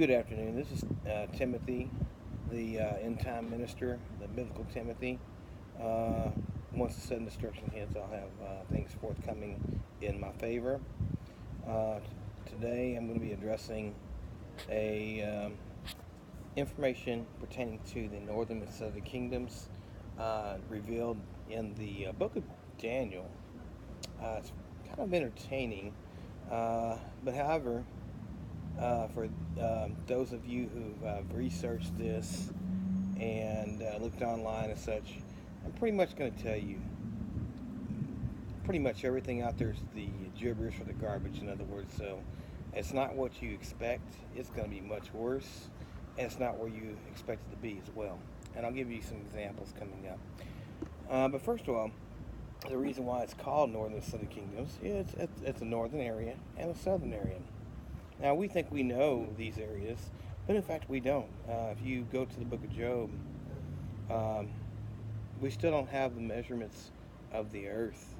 Good afternoon. This is Timothy, the end time minister, the biblical Timothy. Uh, Once the sudden destruction hits, I'll have things forthcoming in my favor. Uh, Today, I'm going to be addressing a information pertaining to the northern and southern kingdoms revealed in the book of Daniel. It's kind of entertaining, but however, for those of you who've researched this and looked online and such, I'm pretty much going to tell you pretty much everything out there is the gibberish or the garbage, in other words. So it's not what you expect, it's going to be much worse, and it's not where you expect it to be as well. And I'll give you some examples coming up. But first of all, the reason why it's called Northern and Southern Kingdoms is it's a northern area and a southern area. Now, we think we know these areas, but in fact, we don't. If you go to the book of Job, um, we still don't have the measurements of the earth.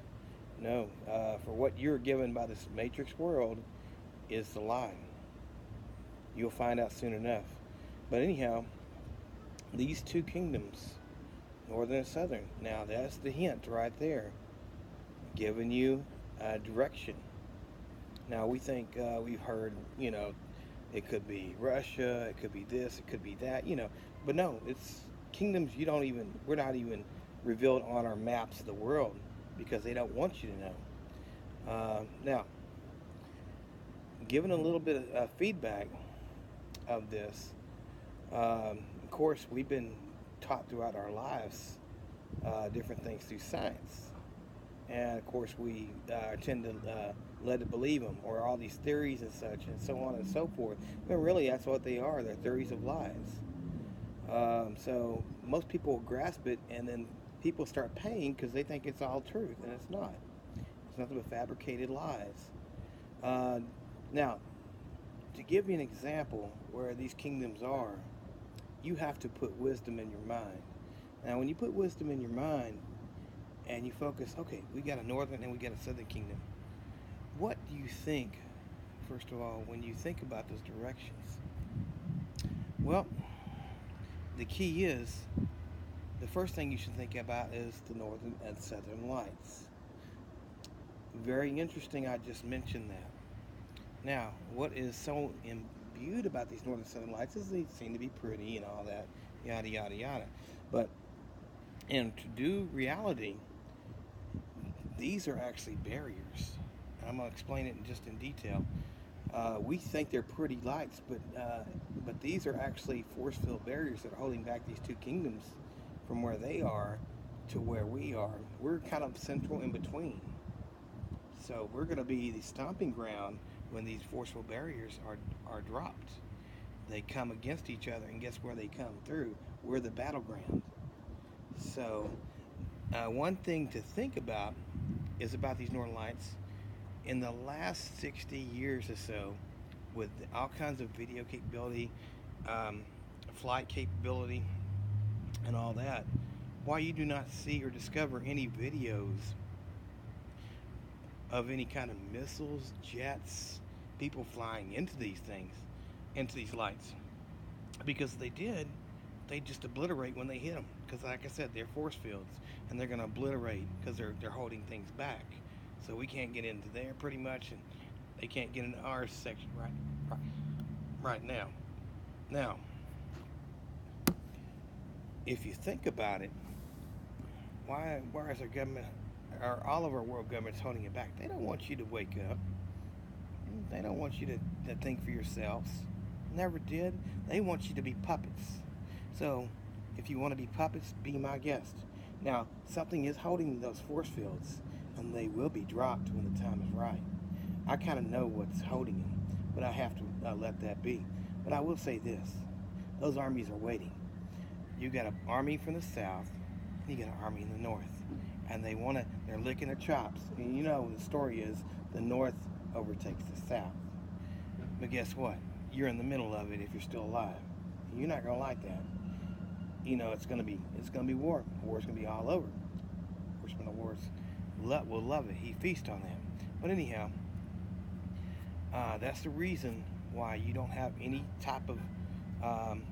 No, for what you're given by this matrix world is the lie. You'll find out soon enough. But anyhow, these two kingdoms, northern and southern, now that's the hint right there, giving you direction. Now we think we've heard, it could be Russia, it could be this, it could be that, but no, it's kingdoms we're not even revealed on our maps of the world because they don't want you to know. Now, given a little bit of feedback of this, of course, we've been taught throughout our lives different things through science. And of course, we tend to let it believe them, or all these theories and such, and so on and so forth. But really, that's what they are. They're theories of lies. So most people grasp it, and then people start paying because they think it's all truth, and it's not. It's nothing but fabricated lies. Now, to give you an example where these kingdoms are, you have to put wisdom in your mind. Now, when you put wisdom in your mind and you focus, okay, we got a northern and we got a southern kingdom. What do you think, first of all, when you think about those directions? Well, the key is the first thing you should think about is the northern and southern lights. Very interesting, I just mentioned that. Now, what is so imbued about these northern and southern lights is they seem to be pretty and all that, yada, yada, yada. But in to do reality, these are actually barriers. I'm going to explain it just in detail. We think they're pretty lights, but these are actually force field barriers that are holding back these two kingdoms from where they are to where we are. We're kind of central in between. So we're going to be the stomping ground when these forceful barriers are dropped. They come against each other, and guess where they come through? We're the battleground. So one thing to think about is about these northern lights. In the last 60 years or so, with all kinds of video capability, flight capability, and all that, why you do not see or discover any videos of any kind of missiles, jets, people flying into these things, into these lights? Because they did, they just obliterate when they hit them. Because like I said, they're force fields, and they're going to obliterate because they're holding things back. So we can't get into there pretty much, and they can't get into our section right now. Now, if you think about it, why is our government, or all of our world governments holding it back? They don't want you to wake up. They don't want you to think for yourselves. Never did. They want you to be puppets. So, if you want to be puppets, be my guest. Now, something is holding those force fields, and they will be dropped when the time is right. I kind of know what's holding them, but I have to let that be. But I will say this. Those armies are waiting. You got an army from the south, and you got an army in the north. And they're licking their chops. And the story is the north overtakes the south. But guess what? You're in the middle of it if you're still alive. You're not going to like that. It's going to be war. War's going to be all over. Horseman of Wars will love it. He feasts on that. But anyhow, that's the reason why you don't have any type of um,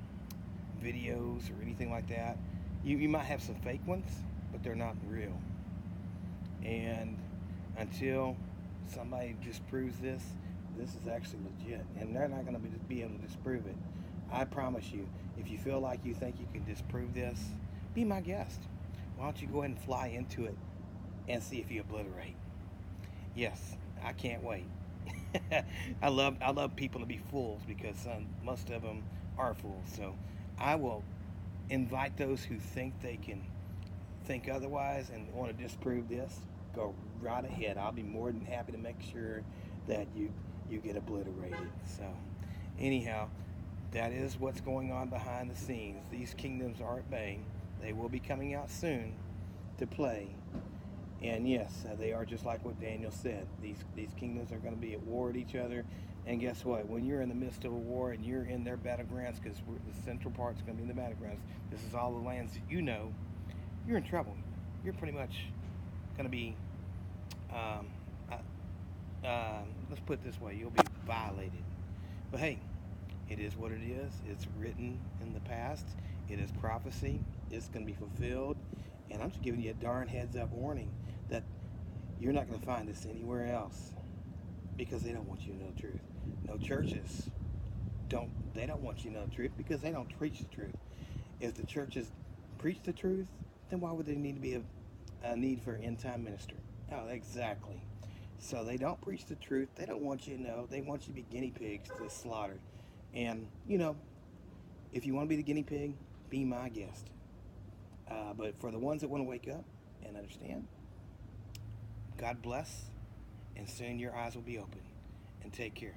videos or anything like that. You might have some fake ones, but they're not real. And until somebody disproves this, this is actually legit. And they're not going to be able to disprove it. I promise you, if you feel like you think you can disprove this, be my guest. Why don't you go ahead and fly into it and see if you obliterate? Yes, I can't wait. I love people to be fools because most of them are fools. So I will invite those who think they can think otherwise and want to disprove this. Go right ahead. I'll be more than happy to make sure that you get obliterated. So anyhow, that is what's going on behind the scenes. These kingdoms are at bay. They will be coming out soon to play. And yes, they are just like what Daniel said. These kingdoms are going to be at war with each other. And guess what? When you're in the midst of a war and you're in their battlegrounds, because the central part's going to be in the battlegrounds, this is all the lands that you know, you're in trouble. You're pretty much going to be, um, let's put it this way, you'll be violated. But hey, it is what it is. It's written in the past. It is prophecy. It's going to be fulfilled. And I'm just giving you a darn heads up warning that you're not going to find this anywhere else because they don't want you to know the truth. No churches don't want you to know the truth because they don't preach the truth. If the churches preach the truth, then why would there need to be a need for an end time minister? Oh, exactly. So they don't preach the truth. They don't want you to know. They want you to be guinea pigs to slaughter. And, if you want to be the guinea pig, be my guest. But for the ones that want to wake up and understand, God bless, and soon your eyes will be open. And take care.